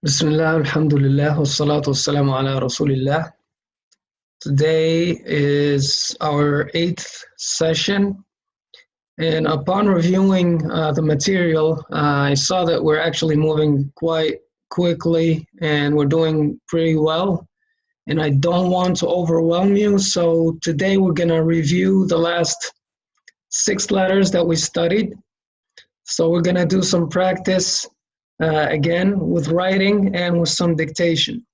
Bismillah, alhamdulillah, wassalatu wassalamu ala rasulillah. Today is our 8th session, and upon reviewing the material, I saw that we're actually moving quite quickly and we're doing pretty well. And I don't want to overwhelm you, so today we're going to review the last 6 letters that we studied. So we're going to do some practice again with writing and with some dictation.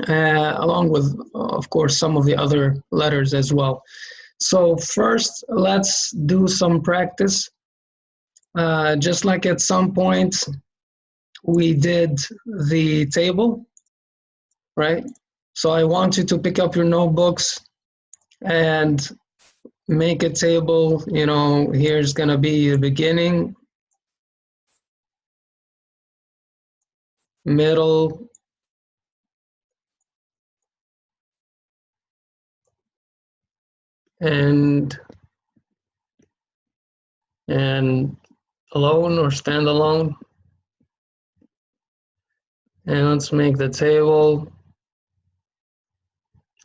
Along with, of course, some of the other letters as well. So first, let's do some practice. Just like at some point we did the table, right? So I want you to pick up your notebooks and make a table. You know, here's gonna be the beginning, middle, and alone or standalone. And let's make the table.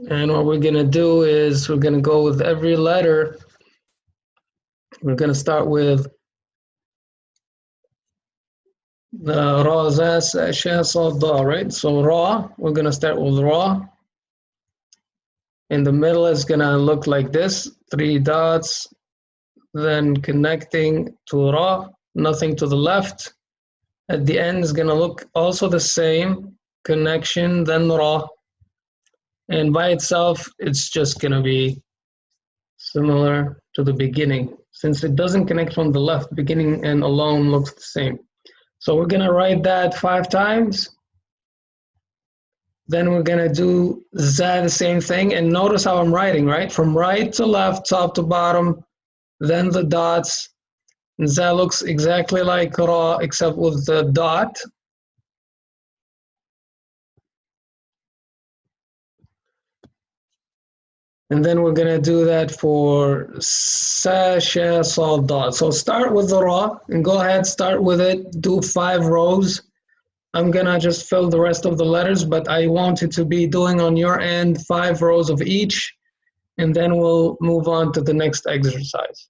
And what we're gonna do is we're gonna go with every letter. We're gonna start with the ra, za, sa, sha, sa, da, right? So ra, we're gonna start with ra. In the middle is gonna look like this, 3 dots, then connecting to ra, nothing to the left. At the end is gonna look also the same, connection, then ra. And by itself, it's just gonna be similar to the beginning. Since it doesn't connect from the left, beginning and alone looks the same. So we're gonna write that 5 times. Then we're gonna do za, the same thing, and notice how I'm writing, right? From right to left, top to bottom, then the dots. And za looks exactly like ra, except with the dot. And then we're gonna do that for sa, sha, sa, da. So start with the ra, and go ahead, start with it, do 5 rows. I'm gonna just fill the rest of the letters, but I want you to be doing on your end 5 rows of each, and then we'll move on to the next exercise.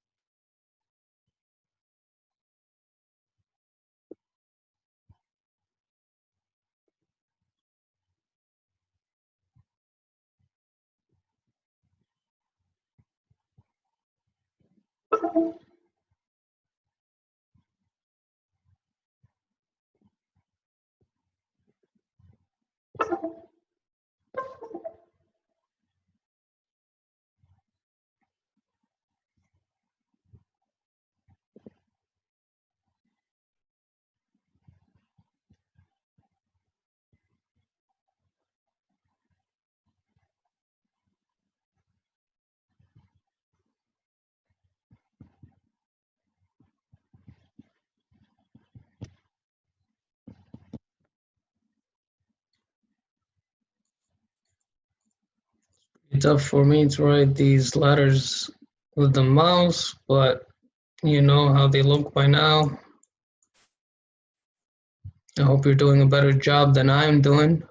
It's tough for me to write these letters with the mouse, but you know how they look by now. I hope you're doing a better job than I'm doing.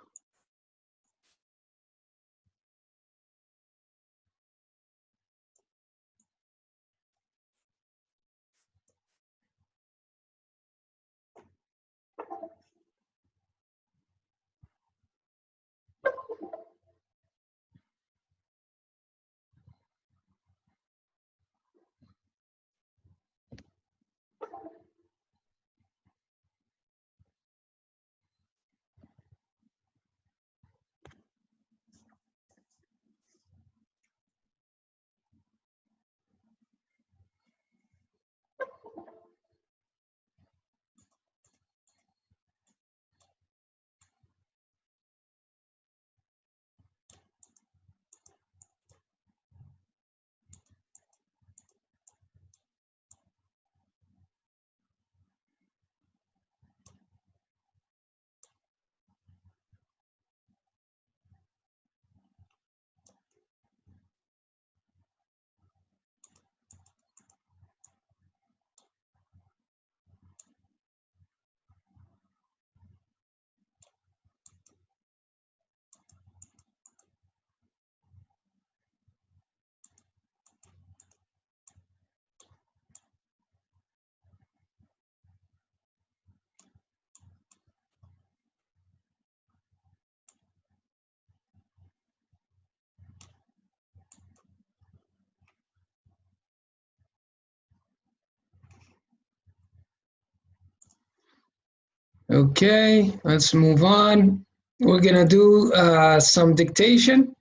Okay, let's move on. We're gonna do some dictation.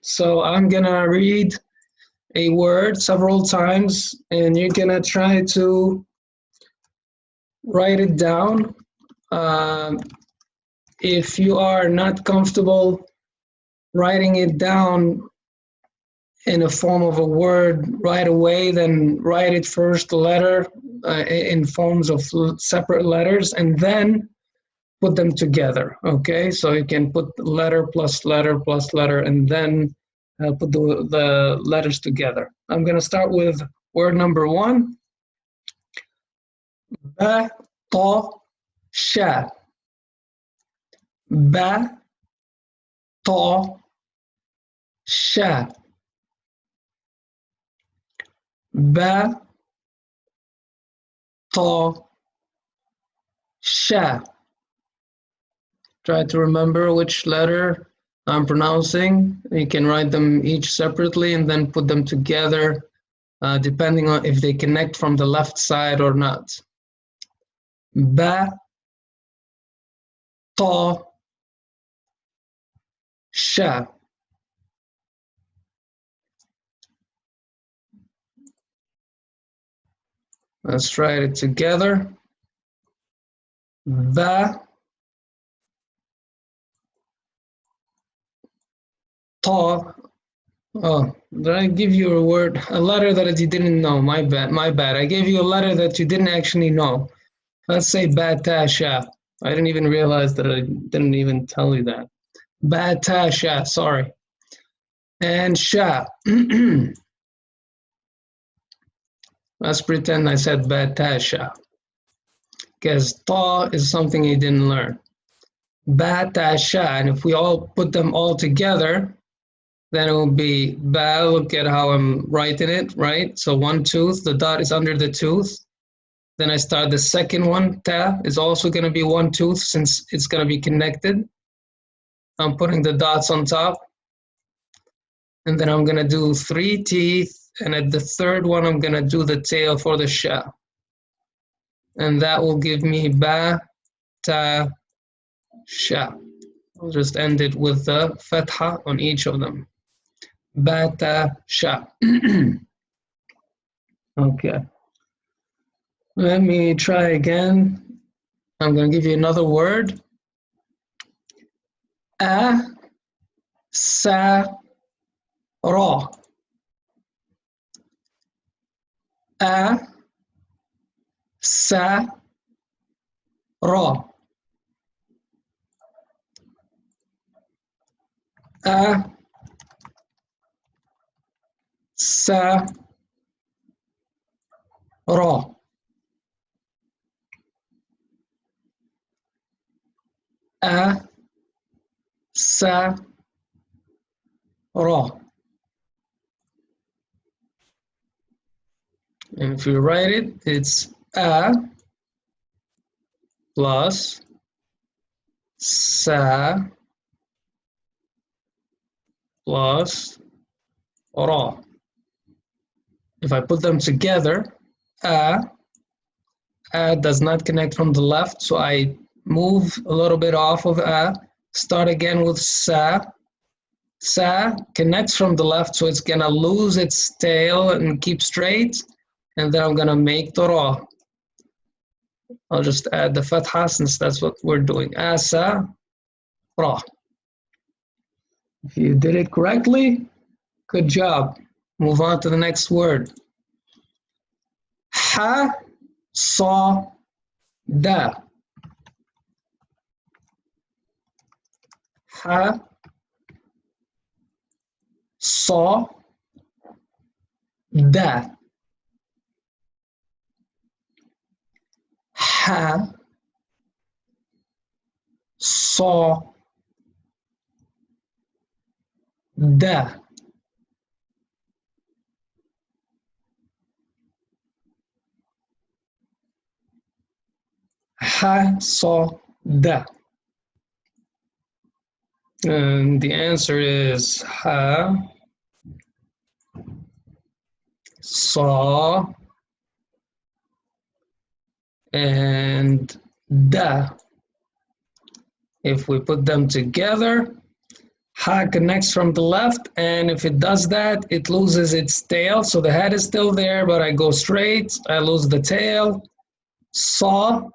So I'm gonna read a word several times and you're gonna try to write it down. If you are not comfortable writing it down in a form of a word right away, then write it first letter in forms of separate letters and then put them together. Okay, so you can put letter plus letter plus letter and then put the letters together. I'm going to start with word number one. Ba, ta, sha. Ba, ta, sha. Ba, ta, sha. Try to remember which letter I'm pronouncing. You can write them each separately and then put them together depending on if they connect from the left side or not. Ba, ta, sha. Let's try it together. Ba, ta. Oh, did I give you a word, a letter that you didn't know? My bad, my bad. I gave you a letter that you didn't actually know. Let's say batasha. I didn't even realize that I didn't even tell you that. Batasha, sorry. And sha. Let's pretend I said batasha. Because ta is something you didn't learn. Batasha, and if we all put them all together, then it will be ba. Look at how I'm writing it, right? So one tooth, the dot is under the tooth. Then I start the second one, ta, is also going to be one tooth since it's going to be connected. I'm putting the dots on top. And then I'm going to do 3 teeth. And at the third one, I'm going to do the tail for the sha. And that will give me ba, ta, sha. I'll just end it with the fath'a on each of them. Ba, ta, sha. Okay. Let me try again. I'm going to give you another word. A, sa, ra. A, sa, ra. A, sa, ra. A, sa, ra. And if you write it, it's a plus sa plus ra. If I put them together, a does not connect from the left, so I move a little bit off of a, start again with sa. Sa connects from the left, so it's gonna lose its tail and keep straight, and then I'm gonna make the ra. I'll just add the fath'a since that's what we're doing. Asa, ra. If you did it correctly, good job. Move on to the next word. Ha, sa, da. Ha, sa, da. Ha, sa, da. Ha, sa, da. And the answer is ha, sa, and da. If we put them together, ha connects from the left, and if it does that, it loses its tail. So the head is still there, but I go straight, I lose the tail. Saw,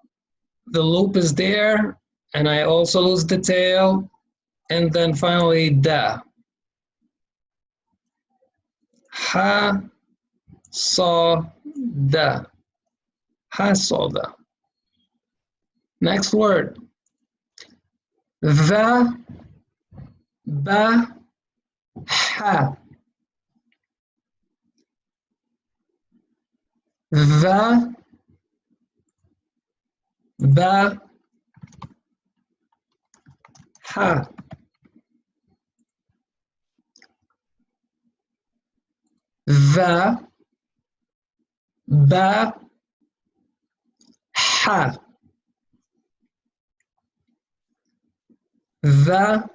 the loop is there, and I also lose the tail. And then finally, da. Ha, saw, da. Ha, saw, da. Next word. The, ba, ha. The, ba, ha. The, ba, ha. The,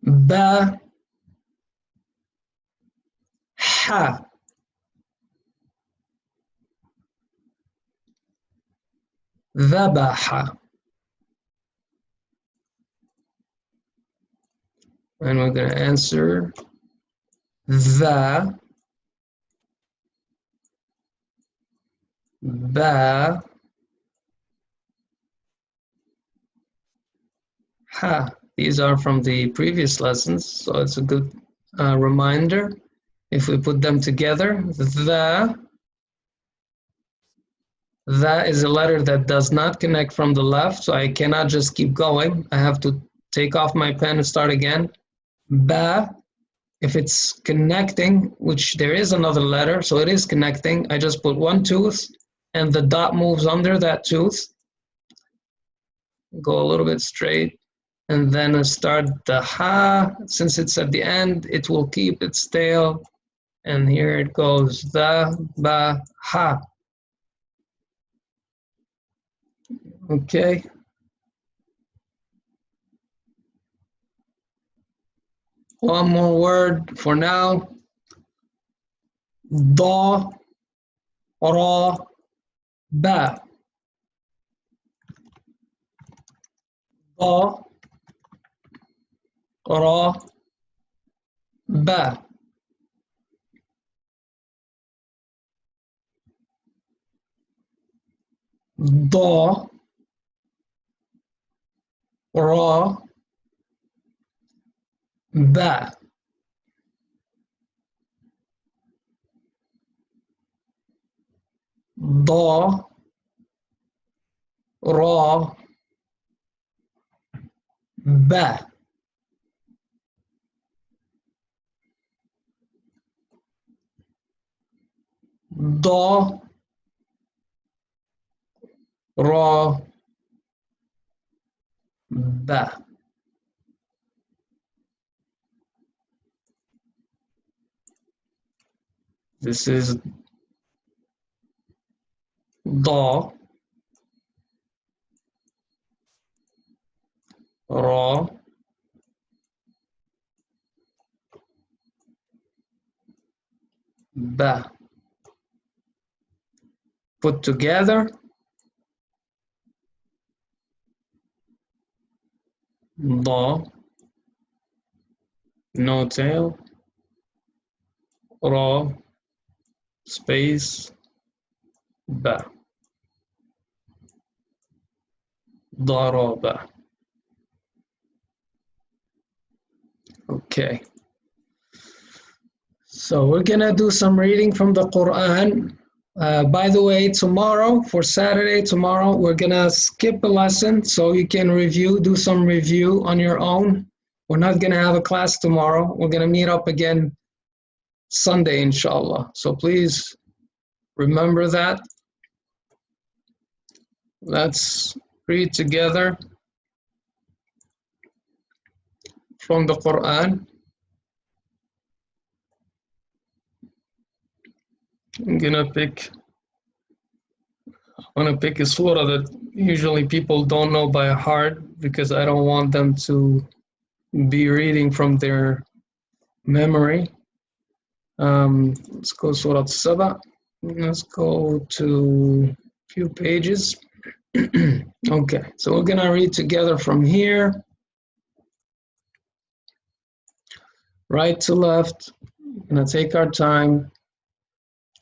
ba, ha. ذبح. And we're going to answer the, ba, ha. These are from the previous lessons, so it's a good reminder. If we put them together, the is a letter that does not connect from the left, so I cannot just keep going. I have to take off my pen and start again. Ba, if it's connecting, which there is another letter, so it is connecting, I just put one tooth and the dot moves under that tooth. Go a little bit straight, and then start the ha. Since it's at the end, it will keep its tail, and here it goes, the, ba, ha. Okay. One more word for now. Da, ra, ba. Da, ra, ba. Da, ra, ba. Da, ra, ba. Da, ra, ba. This is da, ra, ba. Put together, da, no tail, ra, space, ba. Daraba. Okay. So we're gonna do some reading from the Quran. By the way, tomorrow, for Saturday, tomorrow, we're gonna skip a lesson so you can review, do some review on your own. We're not gonna have a class tomorrow. We're gonna meet up again Sunday, inshallah. So please remember that. Let's read together from the Quran. I'm gonna pick a surah that usually people don't know by heart because I don't want them to be reading from their memory. Let's go Surah Saba. Let's go to a few pages. Okay, so we're gonna read together from here, right to left. We're gonna take our time.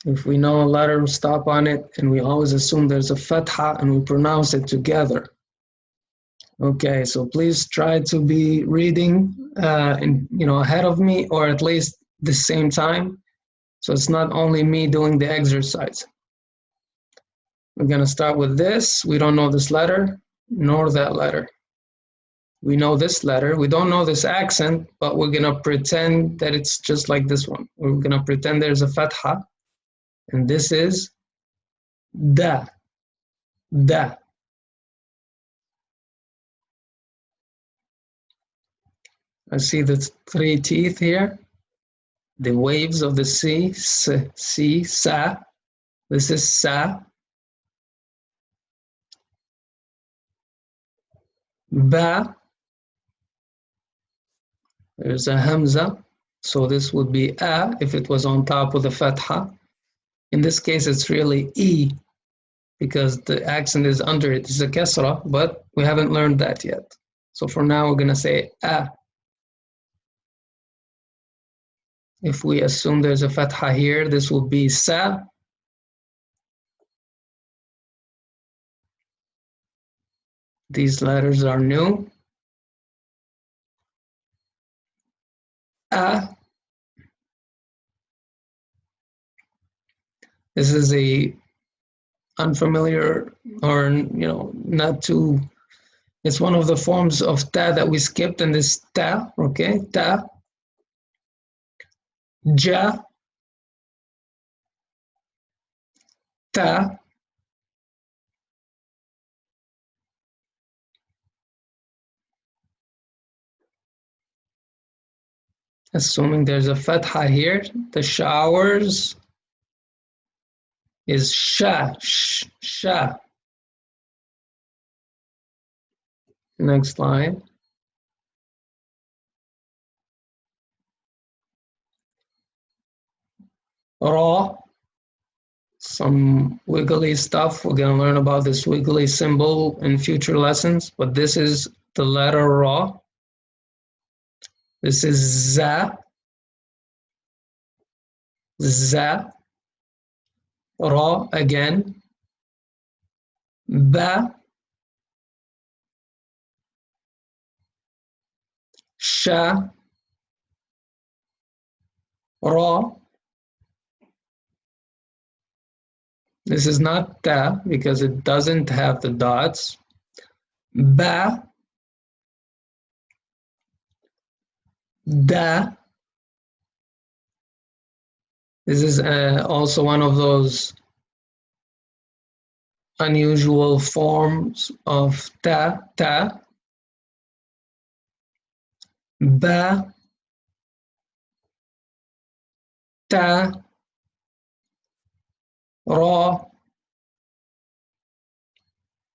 If we know a letter, stop on it, and we always assume there's a fath'a and we pronounce it together. Okay, so please try to be reading ahead of me, or at least the same time. So it's not only me doing the exercise. We're gonna start with this. We don't know this letter, nor that letter. We know this letter. We don't know this accent, but we're gonna pretend that it's just like this one. We're gonna pretend there's a fath'a, and this is da, da. I see the three teeth here, the waves of the C, si, sa. This is sa. Ba. There's a hamza, so this would be a if it was on top of the fath'a. In this case, it's really e because the accent is under it. It's a kasra, but we haven't learned that yet. So for now, we're gonna say a. If we assume there's a fath'a here, this will be sa. These letters are new. A. This is a unfamiliar or not too. It's one of the forms of ta that we skipped in this ta. Okay, ta. Ja. Ta. Assuming there's a fath'a here, the showers is sha, sha. Next line. Ra. Some wiggly stuff. We're going to learn about this wiggly symbol in future lessons, but this is the letter Ra. This is za, za. Ra again. Ba. Sha. Ra. This is not ta because it doesn't have the dots. Ba. Da. This is also one of those unusual forms of ta, ta. Ba. Ta. Ra.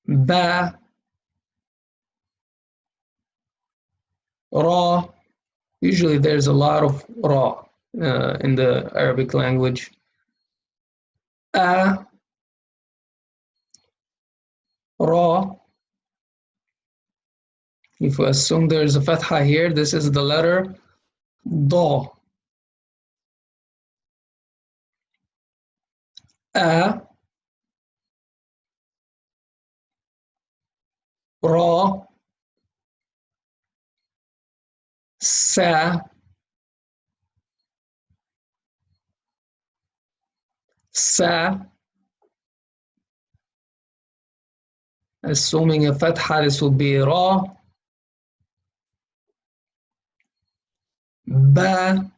Ba. Ra. Usually there's a lot of ra in the Arabic language. A. Ra. If we assume there's a fath'a here, this is the letter da. A. Ra. Sa. Sa. Assuming a fath'a, this will be ra. Ba.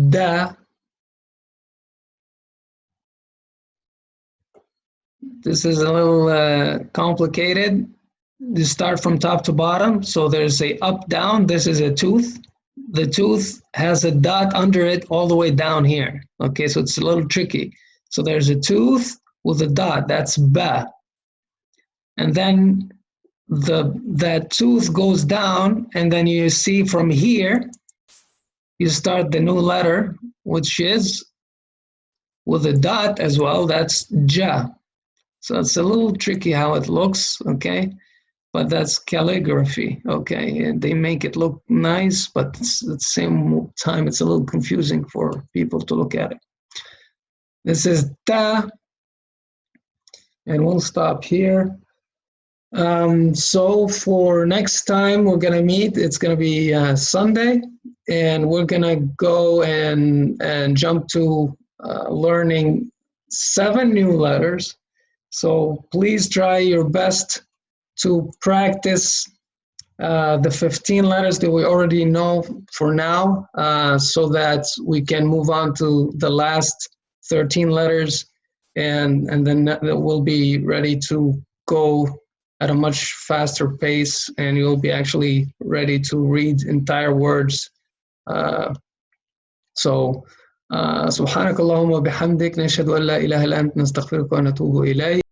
Da. This is a little complicated. You start from top to bottom. So there's a up, down. This is a tooth. The tooth has a dot under it all the way down here. Okay, so it's a little tricky. So there's a tooth with a dot. That's ba. And then that tooth goes down, and then you see from here, you start the new letter, which is with a dot as well, that's ja. So it's a little tricky how it looks, okay? But that's calligraphy, okay? And they make it look nice, but at the same time, it's a little confusing for people to look at it. This is ta, and we'll stop here. So for next time we're gonna meet, it's gonna be Sunday, and we're gonna go and jump to learning 7 new letters. So please try your best to practice the 15 letters that we already know for now, so that we can move on to the last 13 letters, and then we'll be ready to go at a much faster pace, and you'll be actually ready to read entire words. So سبحانك اللهم وبحمدك نشهد أن لا إله إلا أنت نستغفرك ونتوب إليك.